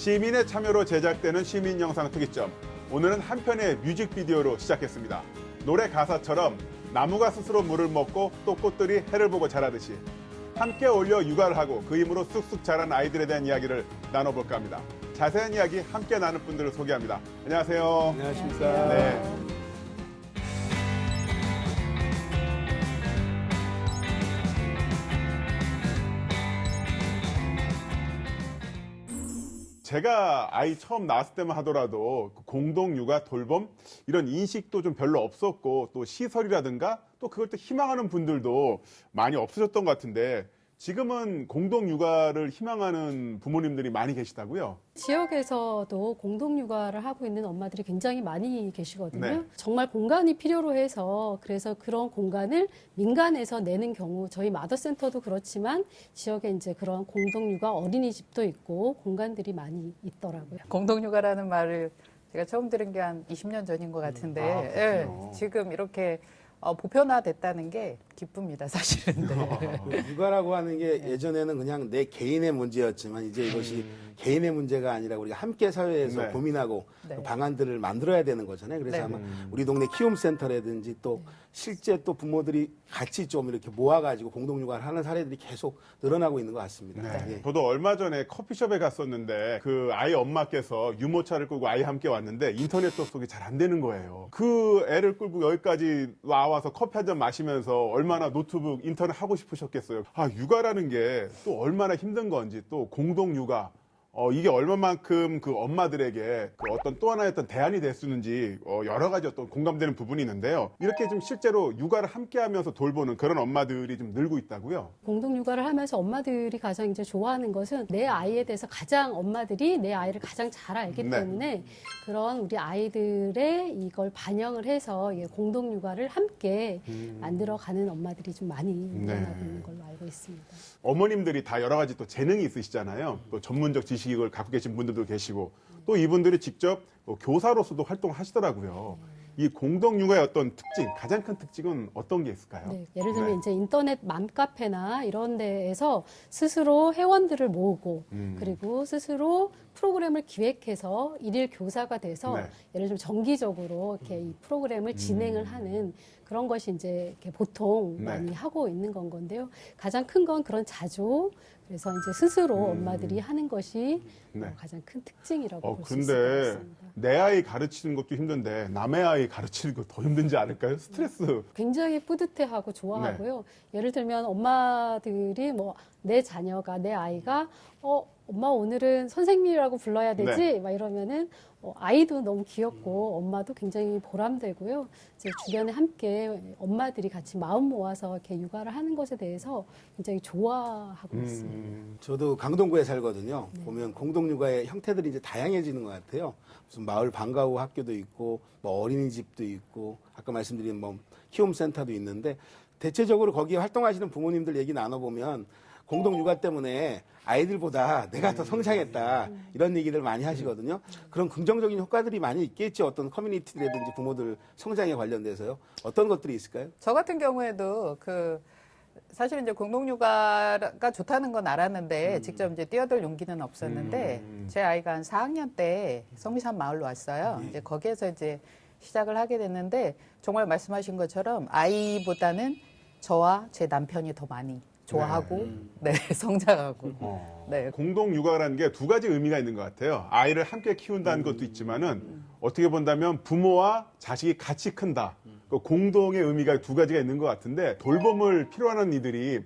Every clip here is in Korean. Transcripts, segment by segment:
시민의 참여로 제작되는 시민 영상 특이점. 오늘은 한 편의 뮤직비디오로 시작했습니다. 노래 가사처럼 나무가 스스로 물을 먹고 또 꽃들이 해를 보고 자라듯이 함께 어울려 육아를 하고 그 힘으로 쑥쑥 자란 아이들에 대한 이야기를 나눠볼까 합니다. 자세한 이야기 함께 나눌 분들을 소개합니다. 안녕하세요. 안녕하십니까. 네. 제가 아이 처음 낳았을 때만 하더라도 공동 육아 돌봄 이런 인식도 좀 별로 없었고 또 시설이라든가 또 그걸 또 희망하는 분들도 많이 없으셨던 것 같은데 지금은 공동 육아를 희망하는 부모님들이 많이 계시다고요? 지역에서도 공동 육아를 하고 있는 엄마들이 굉장히 많이 계시거든요. 네. 정말 공간이 필요로 해서 그래서 그런 공간을 민간에서 내는 경우 저희 마더센터도 그렇지만 지역에 이제 그런 공동 육아 어린이집도 있고 공간들이 많이 있더라고요. 공동육아라는 말을 제가 처음 들은 게 한 20년 전인 것 같은데 그렇군요. 지금 이렇게 보편화됐다는 게 기쁩니다, 사실은. 네. 그 육아라고 하는 게 예전에는 그냥 내 개인의 문제였지만 이제 이것이 개인의 문제가 아니라 우리가 함께 사회에서 네. 고민하고 네. 그 방안들을 만들어야 되는 거잖아요. 그래서 네. 아마 우리 동네 키움센터라든지 또 실제 또 부모들이 같이 좀 이렇게 모아가지고 공동육아를 하는 사례들이 계속 늘어나고 있는 것 같습니다. 네. 예. 저도 얼마 전에 커피숍에 갔었는데 그 아이 엄마께서 유모차를 끌고 아이 함께 왔는데 인터넷 접속이 잘 안 되는 거예요. 그 애를 끌고 여기까지 와서 커피 한 잔 마시면서 얼마나 노트북 인터넷 하고 싶으셨겠어요. 아, 육아라는 게 또 얼마나 힘든 건지 또 공동 육아 이게 얼마만큼 그 엄마들에게 그 어떤 또 하나의 어떤 대안이 될 수 있는지 여러 가지 어떤 공감되는 부분이 있는데요. 이렇게 좀 실제로 육아를 함께 하면서 돌보는 그런 엄마들이 좀 늘고 있다고요. 공동 육아를 하면서 엄마들이 가장 이제 좋아하는 것은 내 아이에 대해서 가장 엄마들이 내 아이를 가장 잘 알기 네. 때문에 그런 우리 아이들의 이걸 반영을 해서 공동 육아를 함께 만들어가는 엄마들이 좀 많이 일어나고 있는 걸로 알고 있습니다. 어머님들이 다 여러 가지 또 재능이 있으시잖아요. 또 전문적 지식을 갖고 계신 분들도 계시고 또 이분들이 직접 교사로서도 활동하시더라고요. 이 공동육아의 어떤 특징, 가장 큰 특징은 어떤 게 있을까요? 네, 예를 들면 네. 이제 인터넷 맘카페나 이런 데에서 스스로 회원들을 모으고 그리고 스스로 프로그램을 기획해서 일일 교사가 돼서 네. 예를 들면 정기적으로 이렇게 이 프로그램을 진행을 하는 그런 것이 이제 이렇게 보통 네. 많이 하고 있는 건데요. 가장 큰 건 그런 자조. 그래서 이제 스스로 엄마들이 하는 것이 네. 가장 큰 특징이라고 볼 수 있을 것 근데 같습니다. 내 아이 가르치는 것도 힘든데 남의 아이 가르치는 거 더 힘든지 않을까요? 스트레스. 굉장히 뿌듯해하고 좋아하고요. 예를 들면 엄마들이 뭐 내 자녀가 내 아이가 엄마 오늘은 선생님이라고 불러야 되지? 네. 막 이러면은 아이도 너무 귀엽고 엄마도 굉장히 보람되고요. 이제 주변에 함께 엄마들이 같이 마음 모아서 이렇게 육아를 하는 것에 대해서 굉장히 좋아하고 있습니다. 저도 강동구에 살거든요. 보면 공동육아의 형태들이 이제 다양해지는 것 같아요. 무슨 마을 방과후 학교도 있고, 뭐 어린이집도 있고, 아까 말씀드린 뭐 키움센터도 있는데, 대체적으로 거기에 활동하시는 부모님들 얘기 나눠보면, 공동육아 때문에 아이들보다 내가 더 성장했다, 이런 얘기를 많이 하시거든요. 그런 긍정적인 효과들이 많이 있겠죠. 어떤 커뮤니티라든지 부모들 성장에 관련돼서요. 어떤 것들이 있을까요? 저 같은 경우에도 사실 이제 공동육아가 좋다는 건 알았는데 직접 이제 뛰어들 용기는 없었는데 제 아이가 한 4학년 때 성미산 마을로 왔어요. 이제 거기에서 이제 시작을 하게 됐는데 정말 말씀하신 것처럼 아이보다는 저와 제 남편이 더 많이 좋아하고 네, 성장하고 네. 공동 육아라는 게 두 가지 의미가 있는 것 같아요. 아이를 함께 키운다는 것도 있지만은 어떻게 본다면 부모와 자식이 같이 큰다. 그 공동의 의미가 두 가지가 있는 것 같은데 돌봄을 필요하는 이들이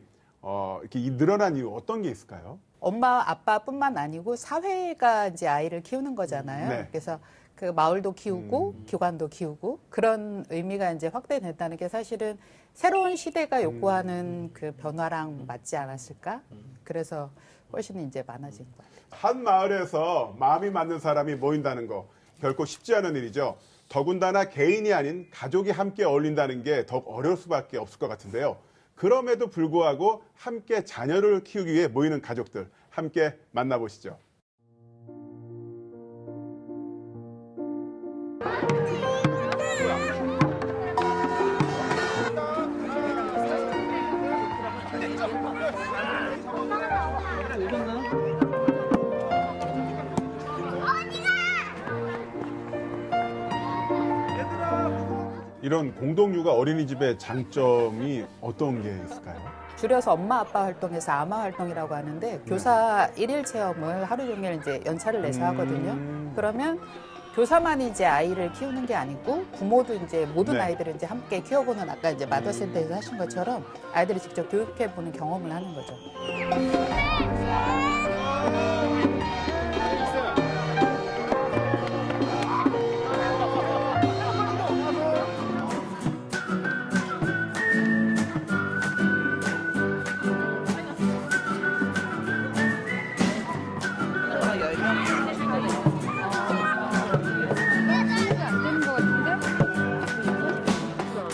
이렇게 늘어난 이유 어떤 게 있을까요? 엄마 아빠뿐만 아니고 사회가 이제 아이를 키우는 거잖아요. 네. 그래서 그 마을도 키우고 기관도 키우고 그런 의미가 이제 확대된다는 게 사실은 새로운 시대가 요구하는 그 변화랑 맞지 않았을까? 그래서 훨씬 이제 많아진 것 같아요. 한 마을에서 마음이 맞는 사람이 모인다는 거 결코 쉽지 않은 일이죠. 더군다나 개인이 아닌 가족이 함께 어울린다는 게 더 어려울 수밖에 없을 것 같은데요. 그럼에도 불구하고 함께 자녀를 키우기 위해 모이는 가족들 함께 만나보시죠. 이런 공동육아 어린이집의 장점이 어떤 게 있을까요? 줄여서 엄마 아빠 활동에서 아마 활동이라고 하는데 교사 일일 체험을 하루 종일 이제 연차를 내서 하거든요. 그러면 교사만이 이제 아이를 키우는 게 아니고 부모도 이제 모든 네. 아이들을 이제 함께 키워보는 아까 이제 마더센터에서 하신 것처럼 아이들이 직접 교육해보는 경험을 하는 거죠.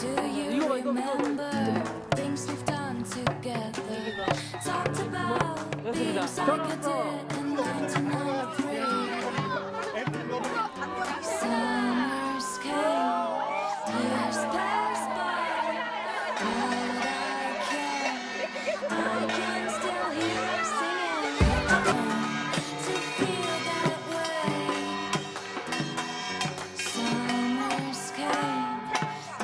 Do you remember things we've done together? Talked about things like I did in 1993. Summers came, years passed by, but I can still hear her singing. To feel that way. Summers came.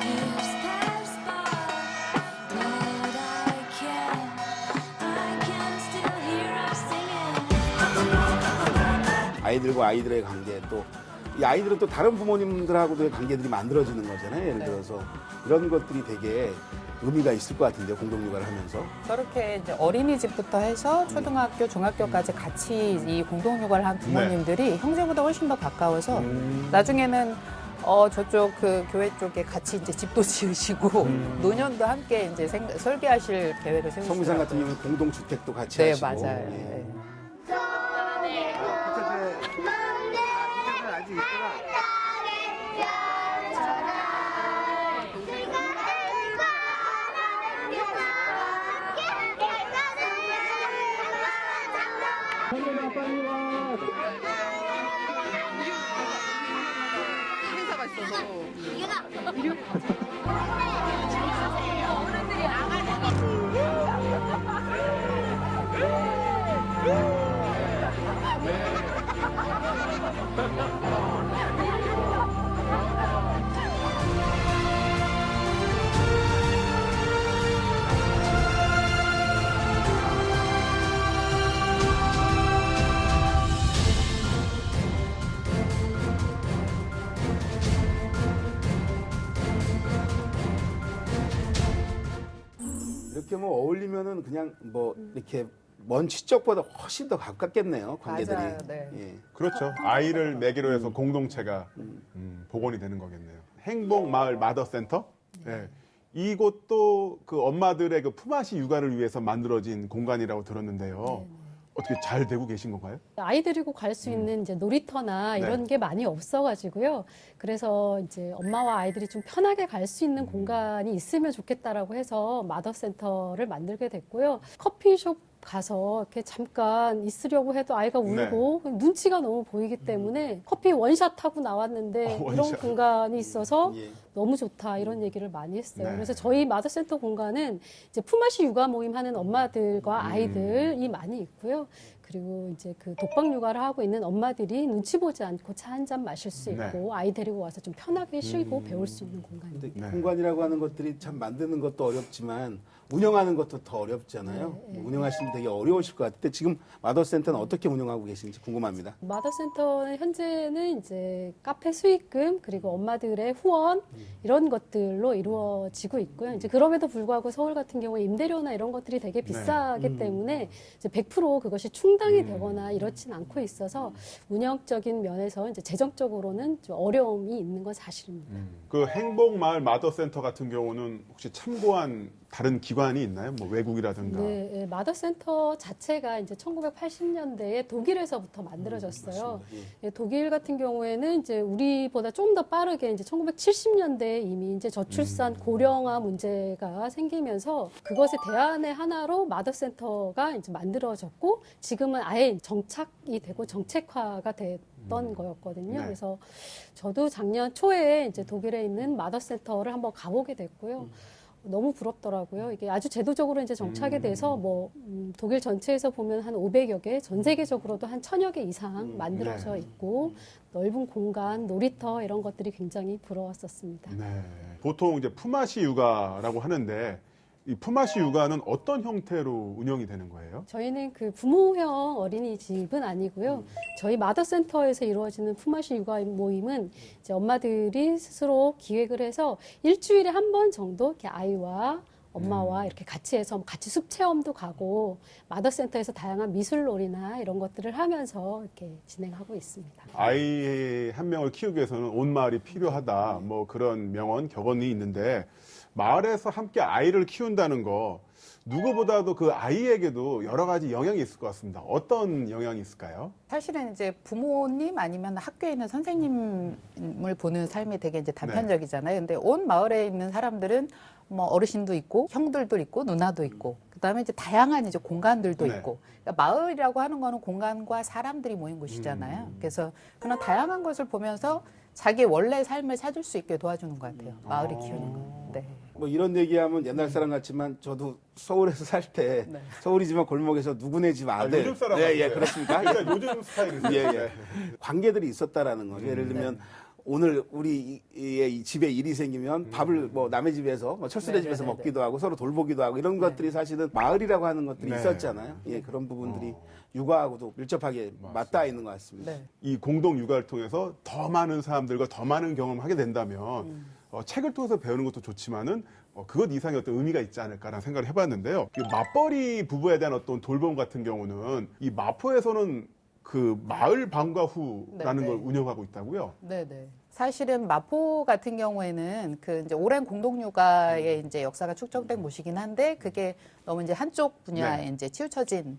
Years pass by, but I can still hear us singing. 아이들과 아이들의 관계 또 이 아이들은 또 다른 부모님들하고도 관계들이 만들어지는 거잖아요. 예를 들어서 이런 것들이 되게 의미가 있을 것 같은데요. 공동육아를 하면서. 저렇게 이제 어린이집부터 해서 초등학교, 중학교까지 같이 이 공동육아를 한 부모님들이 형제보다 훨씬 더 가까워서 나중에는 저쪽 그 교회 쪽에 같이 이제 집도 지으시고 노년도 함께 이제 설계하실 계획을 세우시더라고요. 성미산 같은 경우는 공동주택도 같이 네, 하시고. 맞아요. 예. 네. 이렇게 뭐 어울리면은 그냥 뭐 이렇게 먼 시적보다 훨씬 더 가깝겠네요. 관계들이. 맞아요. 네. 예. 그렇죠. 아이를 매개로 해서 공동체가 복원이 되는 거겠네요. 행복마을 마더센터? 네. 이곳도 그 엄마들의 그 품앗이 육아를 위해서 만들어진 공간이라고 들었는데요. 어떻게 잘 되고 계신 건가요? 아이 데리고 갈 수 있는 이제 놀이터나 이런 게 많이 없어가지고요. 그래서 이제 엄마와 아이들이 좀 편하게 갈 수 있는 공간이 있으면 좋겠다라고 해서 마더센터를 만들게 됐고요. 커피숍 가서 이렇게 잠깐 있으려고 해도 아이가 울고 눈치가 너무 보이기 때문에 커피 원샷 하고 나왔는데 이런 원샷. 공간이 있어서 예. 너무 좋다 이런 얘기를 많이 했어요. 네. 그래서 저희 마더센터 공간은 이제 품앗이 육아 모임 하는 엄마들과 아이들이 많이 있고요. 그리고 이제 그 독박 육아를 하고 있는 엄마들이 눈치 보지 않고 차 한 잔 마실 수 있고 아이 데리고 와서 좀 편하게 쉬고 배울 수 있는 공간입니다. 근데 네. 공간이라고 하는 것들이 참 만드는 것도 어렵지만 운영하는 것도 더 어렵잖아요. 운영하시면 되게 어려우실 것 같은데 지금 마더센터는 어떻게 운영하고 계신지 궁금합니다. 마더센터는 현재는 이제 카페 수익금 그리고 엄마들의 후원 이런 것들로 이루어지고 있고요. 이제 그럼에도 불구하고 서울 같은 경우에 임대료나 이런 것들이 되게 비싸기 때문에 이제 100% 그것이 충당이 되거나 이렇진 않고 있어서 운영적인 면에서 이제 재정적으로는 좀 어려움이 있는 건 사실입니다. 그 행복마을 마더센터 같은 경우는 혹시 참고한 다른 기관이 있나요? 뭐 외국이라든가. 네, 예, 마더센터 자체가 이제 1980년대에 독일에서부터 만들어졌어요. 예, 독일 같은 경우에는 이제 우리보다 좀 더 빠르게 이제 1970년대에 이미 이제 저출산 고령화 문제가 생기면서 그것의 대안의 하나로 마더센터가 이제 만들어졌고 지금은 아예 정착이 되고 정책화가 됐던 거였거든요. 네. 그래서 저도 작년 초에 이제 독일에 있는 마더센터를 한번 가보게 됐고요. 너무 부럽더라고요. 이게 아주 제도적으로 이제 정착이 돼서 뭐 독일 전체에서 보면 한 500여 개, 전 세계적으로도 한 1000여 개 이상 만들어져 있고 넓은 공간, 놀이터 이런 것들이 굉장히 부러웠었습니다. 네. 보통 이제 품앗이 육아라고 하는데 이 품앗이 육아는 어떤 형태로 운영이 되는 거예요? 저희는 그 부모형 어린이집은 아니고요. 저희 마더센터에서 이루어지는 품앗이 육아 모임은 이제 엄마들이 스스로 기획을 해서 일주일에 한 번 정도 이렇게 아이와 엄마와 이렇게 같이 해서 같이 숲 체험도 가고 마더센터에서 다양한 미술놀이나 이런 것들을 하면서 이렇게 진행하고 있습니다. 아이 한 명을 키우기 위해서는 온 마을이 필요하다. 뭐 그런 명언, 격언이 있는데 마을에서 함께 아이를 키운다는 거 누구보다도 그 아이에게도 여러 가지 영향이 있을 것 같습니다. 어떤 영향이 있을까요? 사실은 이제 부모님 아니면 학교에 있는 선생님을 보는 삶이 되게 이제 단편적이잖아요. 근데 온 마을에 있는 사람들은 뭐 어르신도 있고 형들도 있고 누나도 있고 그다음에 이제 다양한 이제 공간들도 네. 있고 그러니까 마을이라고 하는 거는 공간과 사람들이 모인 곳이잖아요. 그래서 그런 다양한 것을 보면서 자기 원래 삶을 찾을 수 있게 도와주는 것 같아요. 마을이 키우는 건. 네. 뭐 이런 얘기하면 옛날 사람 같지만 저도 서울에서 살 때 네. 서울이지만 골목에서 누구네 집 아들. 요즘 사람 네, 예, 같아요. 그렇습니까? 그러니까 요즘 스타일이죠. 예, 예. 관계들이 있었다라는 거죠. 예를 들면 오늘 우리 이 집에 일이 생기면 밥을 뭐 남의 집에서 뭐 철수네 네, 집에서 네, 네, 먹기도 하고 서로 돌보기도 하고 이런 것들이 사실은 마을이라고 하는 것들이 네. 있었잖아요. 예, 그런 부분들이 육아하고도 밀접하게 맞닿아 있는 것 같습니다. 네. 이 공동 육아를 통해서 더 많은 사람들과 더 많은 경험을 하게 된다면 책을 통해서 배우는 것도 좋지만은 그것 이상의 어떤 의미가 있지 않을까라는 생각을 해봤는데요. 그 맞벌이 부부에 대한 어떤 돌봄 같은 경우는 이 마포에서는 그 마을 방과 후라는 네, 걸 네. 운영하고 있다고요. 네네. 사실은 마포 같은 경우에는 그 이제 오랜 공동육아의 이제 역사가 축적된 곳이긴 한데 그게 너무 이제 한쪽 분야에 네. 이제 치우쳐진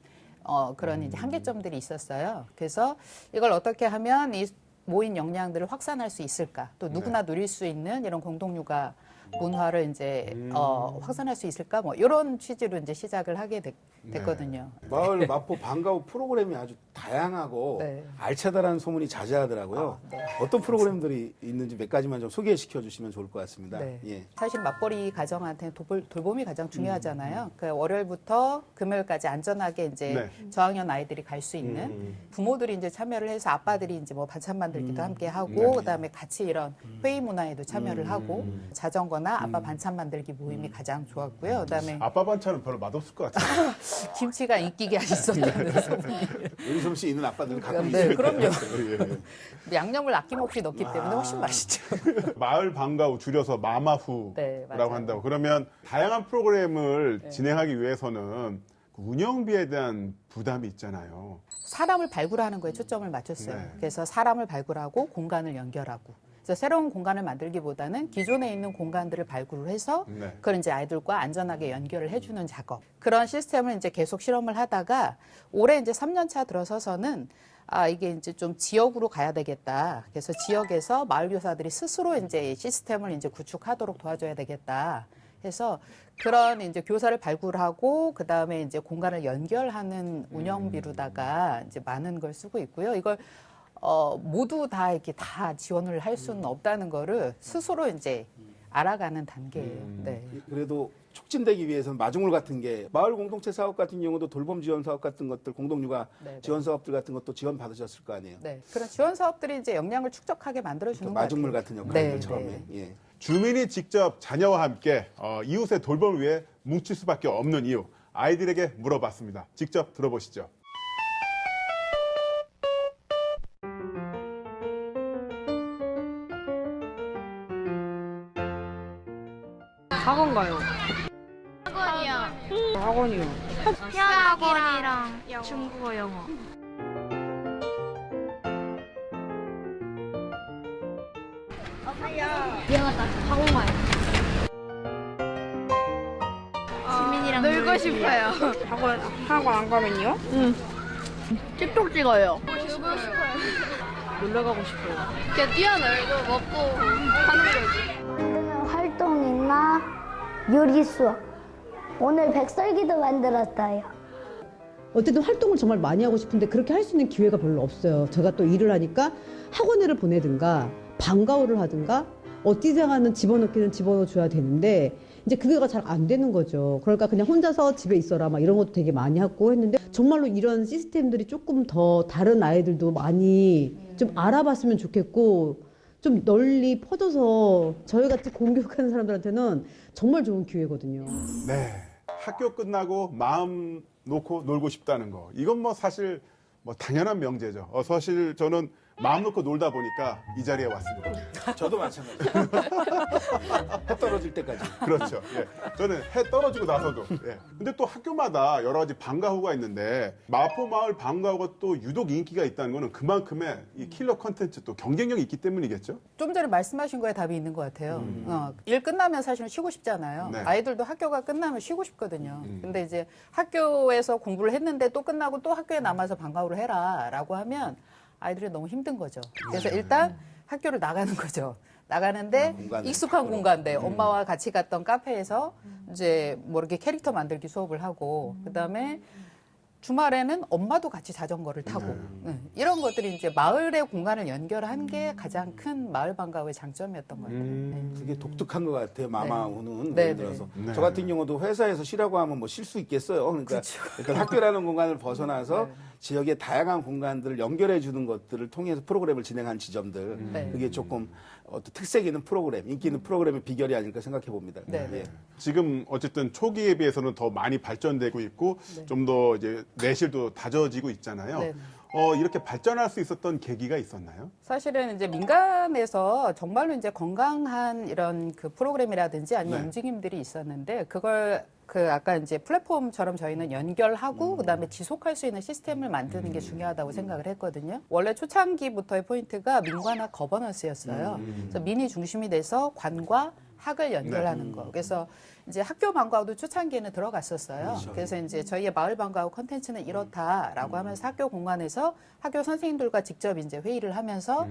그런 이제 한계점들이 있었어요. 그래서 이걸 어떻게 하면 이 모인 역량들을 확산할 수 있을까? 또 누구나 누릴 수 있는 이런 공동육아 문화를 이제 확산할 수 있을까? 뭐 이런 취지로 이제 시작을 하게 됐거든요. 마을 마포 방과 후 프로그램이 아주 다양하고 네. 알차다라는 소문이 자자하더라고요. 네. 어떤 프로그램들이 있는지 몇 가지만 좀 소개시켜 주시면 좋을 것 같습니다. 네. 예. 사실 맞벌이 가정한테 돌봄이 가장 중요하잖아요. 그 월요일부터 금요일까지 안전하게 이제 네. 저학년 아이들이 갈 수 있는 부모들이 이제 참여를 해서 아빠들이 이제 뭐 반찬 만들기도 함께 하고 네. 그다음에 같이 이런 회의 문화에도 참여를 하고 자전거나 아빠 반찬 만들기 모임이 가장 좋았고요. 그다음에 아빠 반찬은 별로 맛없을 것 같아요. 김치가 인기가 있었다는 소문이. 윤솜 씨 있는 아빠들 가끔 네, 있어요. 그럼요. 예. 양념을 아낌없이 넣기 때문에 훨씬 맛있죠. 마을 방과 후 줄여서 마마후라고 네, 맞아요. 한다고. 그러면 다양한 프로그램을 진행하기 위해서는 그 운영비에 대한 부담이 있잖아요. 사람을 발굴하는 거에 초점을 맞췄어요. 네. 그래서 사람을 발굴하고 공간을 연결하고. 그래서 새로운 공간을 만들기보다는 기존에 있는 공간들을 발굴을 해서 네. 그걸 이제 아이들과 안전하게 연결을 해주는 작업. 그런 시스템을 이제 계속 실험을 하다가 올해 이제 3년 차 들어서서는 이게 이제 좀 지역으로 가야 되겠다. 그래서 지역에서 마을 교사들이 스스로 이제 시스템을 이제 구축하도록 도와줘야 되겠다. 해서 그런 이제 교사를 발굴하고 그 다음에 이제 공간을 연결하는 운영비로다가 이제 많은 걸 쓰고 있고요. 이걸 모두 다 이렇게 다 지원을 할 수는 없다는 거를 스스로 이제 알아가는 단계예요. 네. 그래도 촉진되기 위해서는 마중물 같은 게 마을 공동체 사업 같은 경우도 돌봄 지원 사업 같은 것들 공동육아 네, 지원 사업들 같은 것도 지원 받으셨을 거 아니에요. 네. 그런 지원 사업들이 이제 역량을 축적하게 만들어주는 것 마중물 같아요. 같은 역할들 네, 처음에. 네. 예. 주민이 직접 자녀와 함께 이웃의 돌봄을 위해 뭉칠 수밖에 없는 이유 아이들에게 물어봤습니다. 직접 들어보시죠. 학원 가요. 학원이요. 학원이요. 수학이랑 중국어, 영어. 미안하다. 학원 가요. 지민이랑 놀고 싶어요. 학원 안 가면요? 틱톡 찍어요. 놀러 가고 싶어요. 그냥 뛰어놀고 먹고 하는 거지. 활동이나 요리 수업. 오늘 백설기도 만들었어요. 어쨌든 활동을 정말 많이 하고 싶은데 그렇게 할 수 있는 기회가 별로 없어요. 제가 또 일을 하니까 학원에를 보내든가 방과후를 하든가 어디다가는 집어넣기는 집어넣어줘야 되는데 이제 그게가 잘 안 되는 거죠. 그러니까 그냥 혼자서 집에 있어라 막 이런 것도 되게 많이 하고 했는데 정말로 이런 시스템들이 조금 더 다른 아이들도 많이 좀 알아봤으면 좋겠고 좀 널리 퍼져서 저희같이 공교육하는 사람들한테는 정말 좋은 기회거든요. 네. 학교 끝나고 마음 놓고 놀고 싶다는 거. 이건 뭐 사실 뭐 당연한 명제죠. 사실 저는 마음 놓고 놀다 보니까 이 자리에 왔습니다. 저도 마찬가지예요. 해 떨어질 때까지. 그렇죠. 예. 저는 해 떨어지고 나서도. 예. 근데 또 학교마다 여러 가지 방과후가 있는데 마포마을 방과후가 또 유독 인기가 있다는 거는 그만큼의 이 킬러 컨텐츠 또 경쟁력이 있기 때문이겠죠? 좀 전에 말씀하신 거에 답이 있는 것 같아요. 일 끝나면 사실은 쉬고 싶잖아요. 네. 아이들도 학교가 끝나면 쉬고 싶거든요. 근데 이제 학교에서 공부를 했는데 또 끝나고 또 학교에 남아서 방과후를 해라라고 하면 아이들이 너무 힘든 거죠. 그래서 일단 학교를 나가는 거죠. 나가는데 공간을 익숙한 바꾸러. 공간대 엄마와 같이 갔던 카페에서 이제 뭐 이렇게 캐릭터 만들기 수업을 하고 그다음에 주말에는 엄마도 같이 자전거를 타고 이런 것들이 이제 마을의 공간을 연결한 게 가장 큰 마을 방과후의 장점이었던 것 같아요. 네. 그게 독특한 것 같아요. 마마우는 네, 예를 네. 들어서 네. 저 같은 경우도 회사에서 쉬라고 하면 뭐 쉴 수 있겠어요. 그러니까 일단 학교라는 공간을 벗어나서 네. 지역의 다양한 공간들을 연결해 주는 것들을 통해서 프로그램을 진행한 지점들 네. 그게 조금 어떤 특색 있는 프로그램, 인기 있는 프로그램의 비결이 아닐까 생각해 봅니다. 네. 예. 지금 어쨌든 초기에 비해서는 더 많이 발전되고 있고 좀 더 이제 내실도 다져지고 있잖아요. 네. 이렇게 발전할 수 있었던 계기가 있었나요? 사실은 이제 민간에서 정말로 이제 건강한 이런 그 프로그램이라든지 아니면 네. 움직임들이 있었는데 그걸 그 아까 이제 플랫폼처럼 저희는 연결하고 그다음에 지속할 수 있는 시스템을 만드는 게 중요하다고 생각을 했거든요. 원래 초창기부터의 포인트가 민관학 거버넌스였어요. 그래서 민이 중심이 돼서 관과 학을 연결하는 거. 그래서 이제 학교 방과후도 초창기에는 들어갔었어요. 그렇죠. 그래서 이제 저희의 마을 방과후 컨텐츠는 이렇다라고 하면서 학교 공간에서 학교 선생님들과 직접 이제 회의를 하면서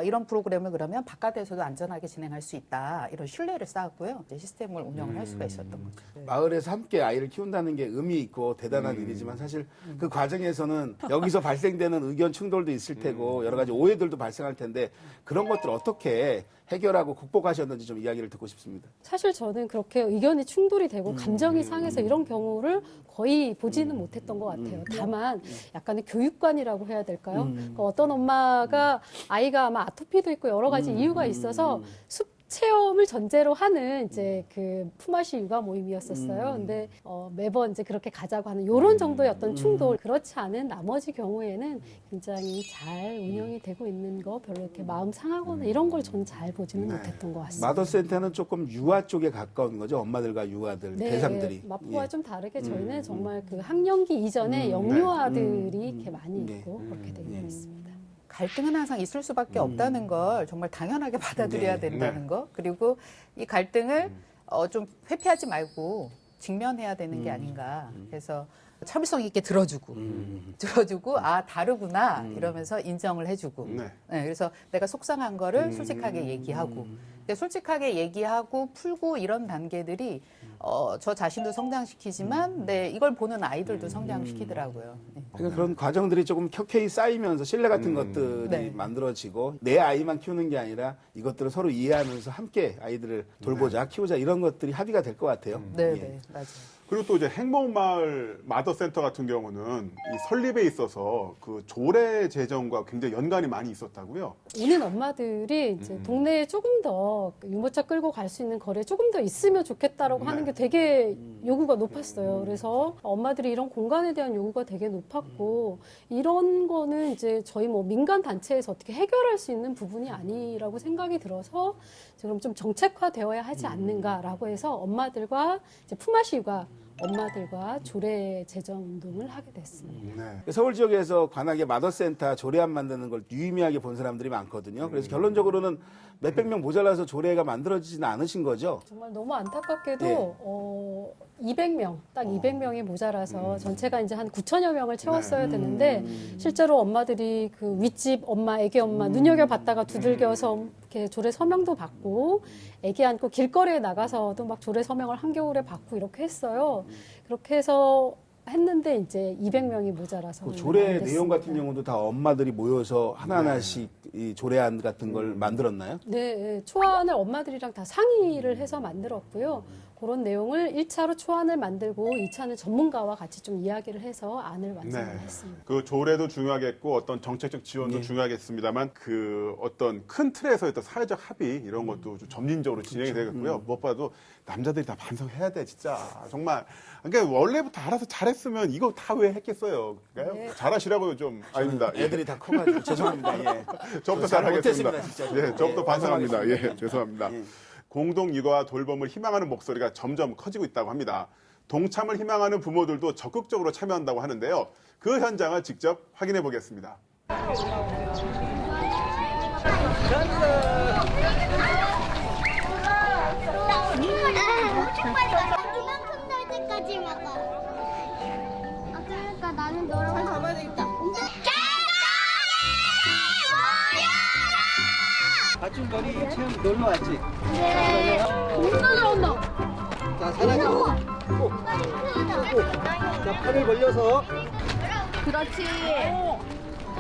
이런 프로그램을 그러면 바깥에서도 안전하게 진행할 수 있다. 이런 신뢰를 쌓았고요. 이제 시스템을 운영을 할 수가 있었던 거죠. 네. 마을에서 함께 아이를 키운다는 게 의미 있고 대단한 일이지만 사실 그 과정에서는 여기서 발생되는 의견 충돌도 있을 테고 여러 가지 오해들도 발생할 텐데 그런 것들 어떻게 해결하고 극복하셨는지 좀 이야기를 듣고 싶습니다. 사실 저는 그렇게 의견이 충돌이 되고 감정이 상해서 이런 경우를 거의 보지는 못했던 것 같아요. 다만 약간의 교육관이라고 해야 될까요? 그러니까 어떤 엄마가 아이가 아마 아토피도 있고 여러 가지 이유가 있어서 숲 체험을 전제로 하는 이제 그 품앗이 육아 모임이었었어요. 근데 매번 이제 그렇게 가자고 하는 이런 정도의 어떤 충돌, 그렇지 않은 나머지 경우에는 굉장히 잘 운영이 되고 있는 거, 별로 이렇게 마음 상하거나 이런 걸 전 잘 보지는 못했던 것 같습니다. 마더센터는 조금 유아 쪽에 가까운 거죠. 엄마들과 유아들 대상들이. 마포와 예. 좀 다르게 저희는 정말 그 학령기 이전에 영유아들이 이렇게 많이 네. 있고 그렇게 되어 있습니다. 갈등은 항상 있을 수밖에 없다는 걸 정말 당연하게 받아들여야 네. 된다는 거. 그리고 이 갈등을 좀 회피하지 말고 직면해야 되는 게 아닌가. 그래서 참을성 있게 들어주고 아 다르구나 이러면서 인정을 해주고. 네. 네, 그래서 내가 속상한 거를 솔직하게 얘기하고. 근데 솔직하게 얘기하고 풀고 이런 단계들이 저 자신도 성장시키지만 네, 이걸 보는 아이들도 성장시키더라고요. 네. 그러니까 그런 과정들이 조금 켜켜이 쌓이면서 신뢰 같은 것들이 네. 만들어지고 내 아이만 키우는 게 아니라 이것들을 서로 이해하면서 함께 아이들을 돌보자, 키우자 이런 것들이 합의가 될 것 같아요. 네, 예. 네, 맞아요. 그리고 또 이제 행복마을 마더센터 같은 경우는 이 설립에 있어서 그 조례 제정과 굉장히 연관이 많이 있었다고요. 오는 엄마들이 이제 동네에 조금 더 유모차 끌고 갈 수 있는 거리에 조금 더 있으면 좋겠다라고 하는 게 되게 요구가 높았어요. 그래서 엄마들이 이런 공간에 대한 요구가 되게 높았고 이런 거는 이제 저희 뭐 민간 단체에서 어떻게 해결할 수 있는 부분이 아니라고 생각이 들어서 지금 좀 정책화되어야 하지 않는가라고 해서 엄마들과 이제 품앗이 육아 엄마들과 조례 제정 운동을 하게 됐습니다. 네. 서울 지역에서 관악에 마더센터 조례안 만드는 걸 유의미하게 본 사람들이 많거든요. 그래서 결론적으로는 몇백 명 모자라서 조례가 만들어지지는 않으신 거죠. 정말 너무 안타깝게도 예. 200명, 딱 200명이 모자라서 전체가 이제 한 9천여 명을 채웠어야 네. 되는데 실제로 엄마들이 그 윗집 엄마, 애기 엄마 눈여겨봤다가 두들겨서 이렇게 조례 서명도 받고 애기 안고 길거리에 나가서도 막 조례 서명을 한겨울에 받고 이렇게 했어요. 그렇게 해서 했는데 이제 200명이 모자라서 그 조례 안 됐습니다. 내용 같은 경우도 다 엄마들이 모여서 하나하나씩 이 조례안 같은 걸 만들었나요? 네, 초안을 엄마들이랑 다 상의를 해서 만들었고요. 그런 내용을 1차로 초안을 만들고 2차는 전문가와 같이 좀 이야기를 해서 안을 완성을 네. 했습니다. 그 조례도 중요하겠고 어떤 정책적 지원도 중요하겠습니다만 그 어떤 큰 틀에서 어떤 사회적 합의 이런 것도 좀 점진적으로 진행이 되겠고요. 무엇보다도 남자들이 다 반성해야 돼, 진짜. 정말. 그러니까 원래부터 알아서 잘했으면 이거 다 왜 했겠어요. 그러니까 잘하시라고요, 좀. 아닙니다. 예. 애들이 다 커가지고 죄송합니다. 예. 저부터 잘 잘하겠습니다. 못했습니다, 진짜. 예, 저부터 예, 반성합니다. 반성하겠습니다. 예, 죄송합니다. 예. 공동 육아와 돌봄을 희망하는 목소리가 점점 커지고 있다고 합니다. 동참을 희망하는 부모들도 적극적으로 참여한다고 하는데요. 그 현장을 직접 확인해 보겠습니다. 이만큼 될 때까지 먹어. 아, 그러니까 나는 너랑 잘 잡아야 되겠다. 맞춤거리 체험 놀러 왔지? 네. 온다. 자, 사랑하고. 자, 팔을 벌려서. 그렇지.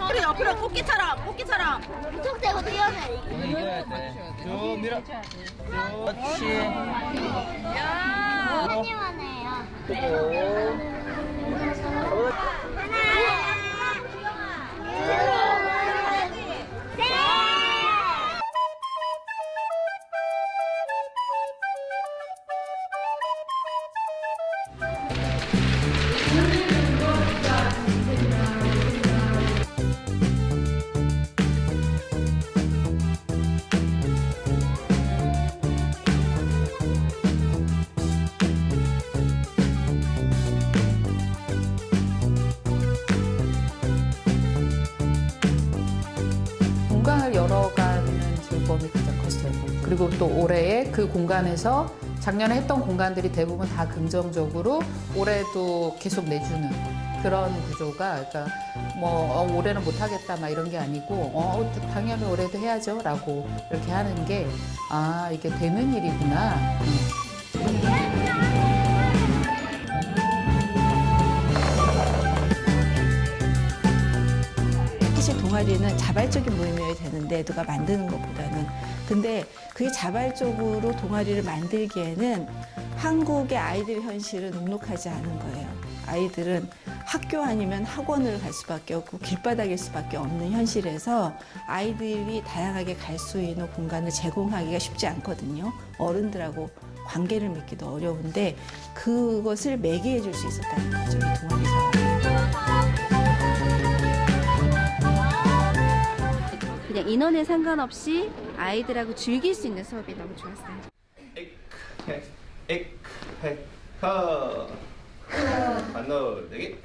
그래 옆으로 꽃게처럼. 무턱대고 뛰어내. 이겨야 돼. 쭉 밀어. 그렇지. 하나님만 해요. 공간을 열어가는 즐거움이 가장 컸어요. 그리고 또 올해에 그 공간에서 작년에 했던 공간들이 대부분 다 긍정적으로 올해도 계속 내주는 그런 구조가, 그러니까 뭐 올해는 못하겠다 막 이런 게 아니고 당연히 올해도 해야죠라고 이렇게 하는 게 이게 되는 일이구나. 사실 동아리는 자발적인 모임이어야 되는데 누가 만드는 것보다는, 근데 그게 자발적으로 동아리를 만들기에는 한국의 아이들 현실은 녹록하지 않은 거예요. 아이들은 학교 아니면 학원을 갈 수밖에 없고 길바닥일 수밖에 없는 현실에서 아이들이 다양하게 갈 수 있는 공간을 제공하기가 쉽지 않거든요. 어른들하고 관계를 맺기도 어려운데 그것을 매개해 줄 수 있었다는 거죠, 이 동아리에서. 그냥 인원에 상관없이 아이들하고 즐길 수 있는 수업이 너무 좋았어요. 건너뛰기.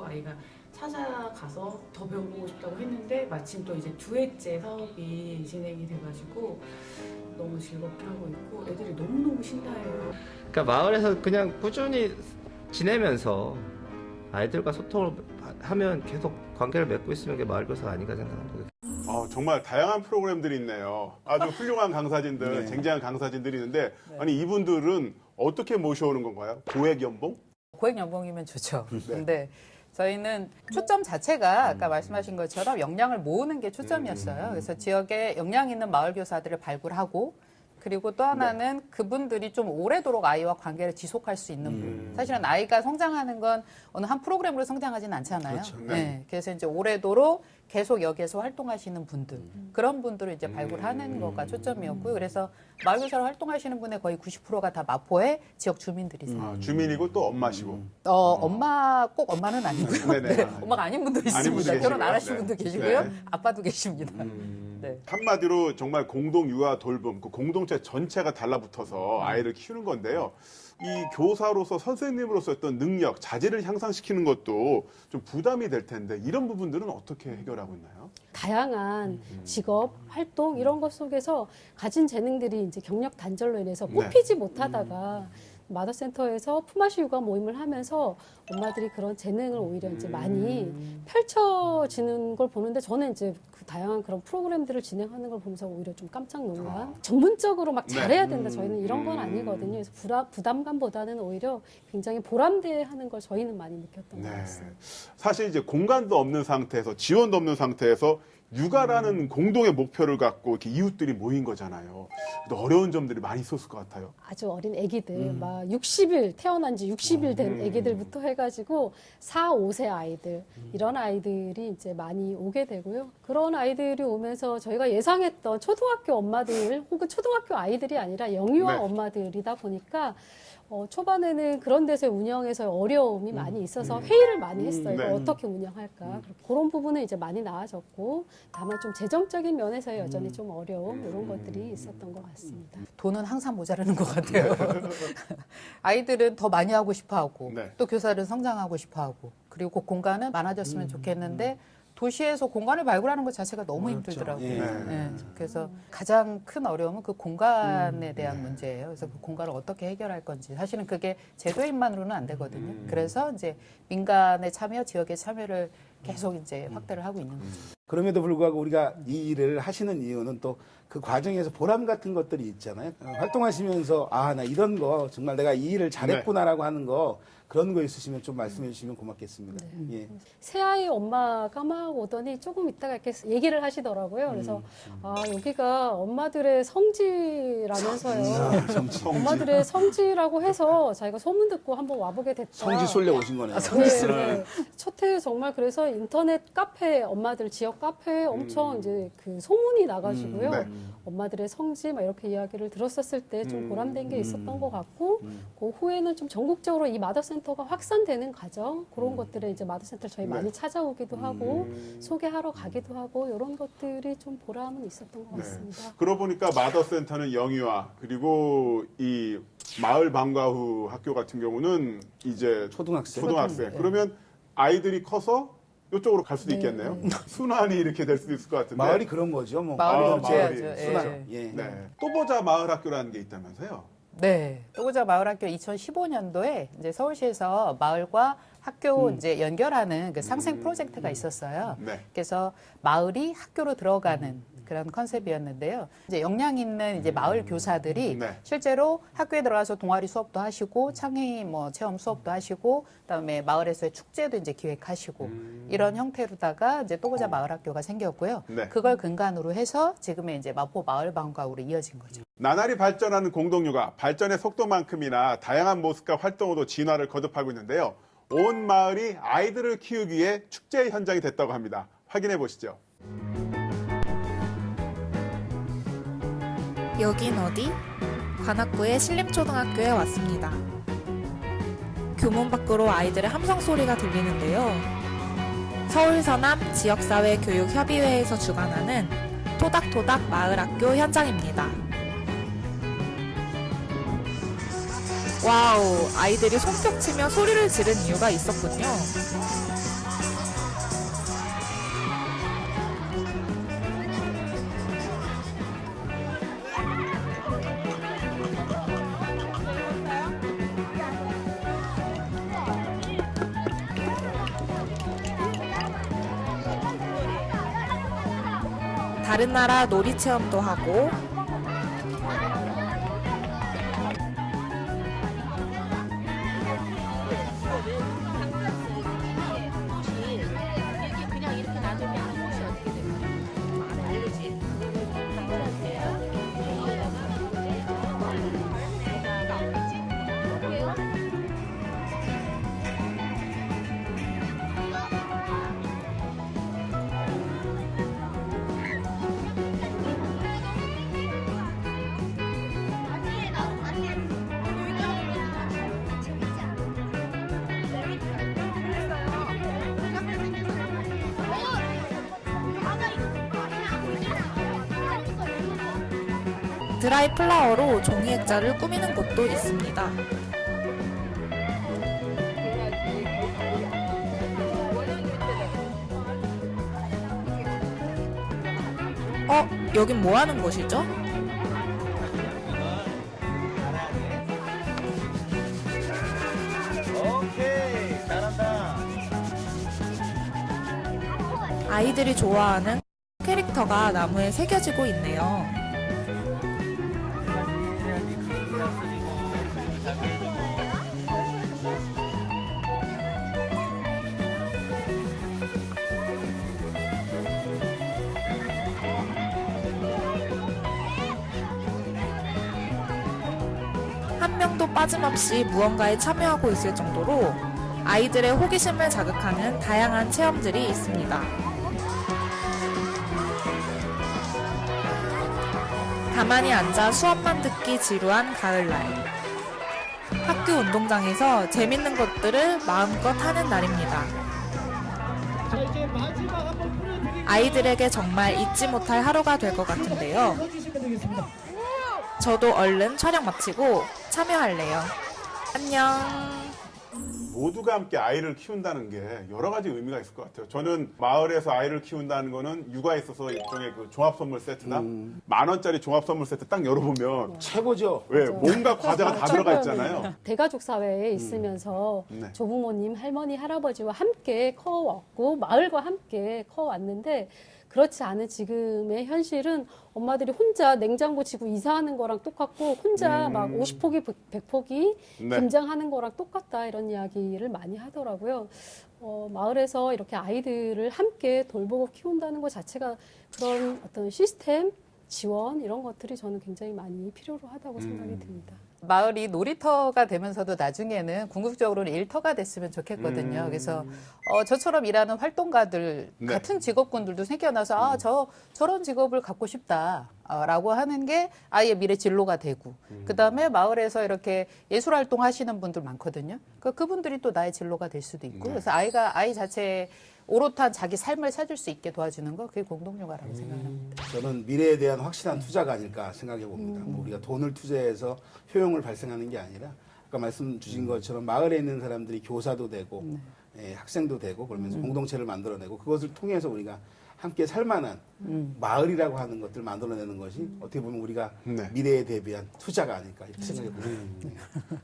아이가 찾아가서 더 배워보고 싶다고 했는데 마침 또 이제 두 해째 사업이 진행이 돼가지고 너무 즐겁게 하고 있고 애들이 너무너무 신나해요. 그러니까 마을에서 그냥 꾸준히 지내면서 아이들과 소통을 하면 계속 관계를 맺고 있으면 게 마을교사가 아닌가 생각합니다. 정말 다양한 프로그램들이 있네요. 아주 훌륭한 강사진들, 네. 쟁쟁한 강사진들이 있는데 아니 이분들은 어떻게 모셔오는 건가요? 고액 연봉? 고액 연봉이면 좋죠. 근데 저희는 초점 자체가 아까 말씀하신 것처럼 역량을 모으는 게 초점이었어요. 그래서 지역에 역량 있는 마을 교사들을 발굴하고, 그리고 또 하나는 그분들이 좀 오래도록 아이와 관계를 지속할 수 있는 분. 사실은 아이가 성장하는 건 어느 한 프로그램으로 성장하진 않잖아요. 그렇죠. 네. 그래서 이제 오래도록 계속 여기에서 활동하시는 분들, 그런 분들을 이제 발굴하는 거가 초점이었고요. 그래서 마을교사로 활동하시는 분의 거의 90%가 다 마포의 지역 주민들이세요. 주민이고 또 엄마시고. 엄마 꼭 엄마는 아니고요. 네네. 네, 엄마가 아닌 분도 아닌 분도 있습니다. 결혼 안 하신 계시고요. 분도 네. 계시고요. 네. 아빠도 계십니다. 네. 한마디로 정말 공동 육아 돌봄, 그 공동체 전체가 달라붙어서 아이를 키우는 건데요. 이 교사로서 선생님으로서 어떤 능력, 자질을 향상시키는 것도 좀 부담이 될 텐데 이런 부분들은 어떻게 해결하고 있나요? 다양한 직업, 활동 이런 것 속에서 가진 재능들이 이제 경력 단절로 인해서 네. 뽑히지 못하다가 마더센터에서 품앗이 육아 모임을 하면서 엄마들이 그런 재능을 오히려 이제 많이 펼쳐지는 걸 보는데 저는 이제 그 다양한 그런 프로그램들을 진행하는 걸 보면서 오히려 좀 깜짝 놀란 전문적으로 막 잘해야 된다 저희는 이런 건 아니거든요. 그래서 부담감보다는 오히려 굉장히 보람돼하는 걸 저희는 많이 느꼈던 것 같습니다. 사실 이제 공간도 없는 상태에서 지원도 없는 상태에서 육아라는 공동의 목표를 갖고 이렇게 이웃들이 모인 거잖아요. 또 어려운 점들이 많이 있었을 것 같아요. 아주 어린 아기들, 막 60일, 태어난 지 60일 된 아기들부터 해가지고 4, 5세 아이들, 이런 아이들이 이제 많이 오게 되고요. 그런 아이들이 오면서 저희가 예상했던 초등학교 엄마들 혹은 초등학교 아이들이 아니라 영유아 엄마들이다 보니까 초반에는 그런 데서 운영에서 어려움이 많이 있어서 회의를 많이 했어요. 이걸 어떻게 운영할까. 그런 부분은 이제 많이 나아졌고 다만 좀 재정적인 면에서 여전히 좀 어려움 이런 것들이 있었던 것 같습니다. 돈은 항상 모자라는 것 같아요. 아이들은 더 많이 하고 싶어 하고 또 교사들은 성장하고 싶어 하고 그리고 그 공간은 많아졌으면 좋겠는데 도시에서 공간을 발굴하는 것 자체가 너무 힘들더라고요. 그래서 가장 큰 어려움은 그 공간에 대한 문제예요. 그래서 그 공간을 어떻게 해결할 건지 사실은 그게 제도인만으로는 안 되거든요. 그래서 이제 민간의 참여, 지역의 참여를 계속 이제 확대를 하고 있는 거죠. 그럼에도 불구하고 우리가 이 일을 하시는 이유는 또 그 과정에서 보람 같은 것들이 있잖아요. 활동하시면서 나 이런 거 정말 내가 이 일을 잘했구나라고 하는 거 그런 거 있으시면 좀 말씀해 주시면 고맙겠습니다. 예. 새아이 엄마가 막 오더니 조금 있다가 이렇게 얘기를 하시더라고요. 그래서 여기가 엄마들의 성지라면서요. 엄마들의 성지라고 해서 자기가 소문 듣고 한번 와보게 됐다. 성지 쏠려 오신 거네요. 네. 첫 해에 정말 그래서 인터넷 카페 엄마들 지역 카페에 엄청 이제 그 소문이 나가지고요. 엄마들의 성지 막 이렇게 이야기를 들었었을 때 좀 보람된 게 있었던 것 같고 그 후에는 좀 전국적으로 이 마더센터가 확산되는 과정 그런 것들에 이제 마더센터 저희 많이 찾아오기도 하고 소개하러 가기도 하고 이런 것들이 좀 보람은 있었던 것 같습니다. 그러고 보니까 마더센터는 영유아 그리고 이 마을 방과 후 학교 같은 경우는 이제 초등학생. 그러면 아이들이 커서 이쪽으로 갈 수도 있겠네요. 순환이 이렇게 될 수도 있을 것 같은데. 마을이 그런 거죠. 뭐. 마을이 마을이 순환. 또 보자 마을 학교라는 게 있다면서요? 네. 또 보자 마을학교 2015년도에 이제 서울시에서 마을과 학교 이제 연결하는 그 상생 프로젝트가 있었어요. 그래서 마을이 학교로 들어가는 그런 컨셉이었는데요. 이제 역량 있는 이제 마을 교사들이 실제로 학교에 들어가서 동아리 수업도 하시고 창의 뭐 체험 수업도 하시고 그다음에 마을에서의 축제도 이제 기획하시고 이런 형태로다가 이제 또 보자 마을 학교가 생겼고요. 그걸 근간으로 해서 지금의 이제 마포 마을 방과후로 이어진 거죠. 나날이 발전하는 공동육아, 발전의 속도만큼이나 다양한 모습과 활동으로 진화를 거듭하고 있는데요. 온 마을이 아이들을 키우기 위해 축제의 현장이 됐다고 합니다. 확인해 보시죠. 여긴 어디? 관악구의 신림초등학교에 왔습니다. 교문 밖으로 아이들의 함성 소리가 들리는데요. 서울 서남 지역사회 교육협의회에서 주관하는 토닥토닥 마을학교 현장입니다. 와우, 아이들이 손뼉치며 소리를 지른 이유가 있었군요. 다른 나라 놀이 체험도 하고 드라이 플라워로 종이 액자를 꾸미는 곳도 있습니다. 여긴 뭐 하는 곳이죠? 아이들이 좋아하는 캐릭터가 나무에 새겨지고 있네요. 한 명도 빠짐없이 무언가에 참여하고 있을 정도로 아이들의 호기심을 자극하는 다양한 체험들이 있습니다. 가만히 앉아 수업만 듣기 지루한 가을날. 학교 운동장에서 재밌는 것들을 마음껏 하는 날입니다. 아이들에게 정말 잊지 못할 하루가 될 것 같은데요. 저도 얼른 촬영 마치고 참여할래요. 안녕. 모두가 함께 아이를 키운다는 게 여러 가지 의미가 있을 것 같아요. 저는 마을에서 아이를 키운다는 거는 육아에 있어서 일종의 그 종합 선물 세트나 10,000원짜리 종합 선물 세트 딱 열어보면 최고죠. 왜 뭔가 과자가 다 들어가 있잖아요. 대가족 사회에 있으면서 네. 조부모님, 할머니, 할아버지와 함께 커왔고 마을과 함께 커왔는데 그렇지 않은 지금의 현실은 엄마들이 혼자 냉장고 지고 이사하는 거랑 똑같고 혼자 막 50포기, 100포기 네. 김장하는 거랑 똑같다 이런 이야기를 많이 하더라고요. 마을에서 이렇게 아이들을 함께 돌보고 키운다는 것 자체가 그런 어떤 시스템, 지원 이런 것들이 저는 굉장히 많이 필요로 하다고 생각이 듭니다. 마을이 놀이터가 되면서도 나중에는 궁극적으로는 일터가 됐으면 좋겠거든요. 그래서 저처럼 일하는 활동가들 네. 같은 직업군들도 생겨나서 저런 직업을 갖고 싶다라고 하는 게 아이의 미래 진로가 되고 그다음에 마을에서 이렇게 예술 활동 하시는 분들 많거든요. 그분들이 또 나의 진로가 될 수도 있고 그래서 아이 자체의 오롯한 자기 삶을 찾을 수 있게 도와주는 거 그게 공동육아라고 생각합니다. 저는 미래에 대한 확실한 투자가 아닐까 생각해 봅니다. 뭐 우리가 돈을 투자해서 효용을 발생하는 게 아니라 아까 말씀 주신 것처럼 마을에 있는 사람들이 교사도 되고 학생도 되고 그러면서 공동체를 만들어내고 그것을 통해서 우리가 함께 살만한 마을이라고 하는 것들을 만들어내는 것이 어떻게 보면 우리가 네. 미래에 대비한 투자가 아닐까 이렇게 생각해 봅니다.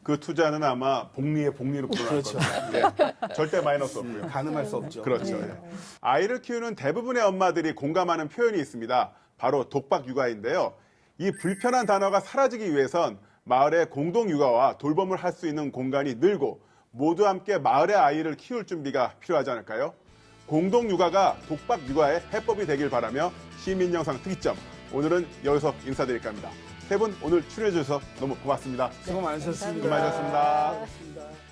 그 투자는 아마 복리의 복리로 불어날 그렇죠. 겁니다. 네. 절대 마이너스 없고요. 가늠할 수 없죠. 그렇죠. 예. 아이를 키우는 대부분의 엄마들이 공감하는 표현이 있습니다. 바로 독박 육아인데요. 이 불편한 단어가 사라지기 위해선 마을의 공동 육아와 돌봄을 할 수 있는 공간이 늘고 모두 함께 마을의 아이를 키울 준비가 필요하지 않을까요? 공동 육아가 독박 육아의 해법이 되길 바라며 시민 영상 특이점 오늘은 여기서 인사드릴까 합니다. 세 분 오늘 출연해 주셔서 너무 고맙습니다. 수고 많으셨습니다. 수고 많으셨습니다. 고맙습니다.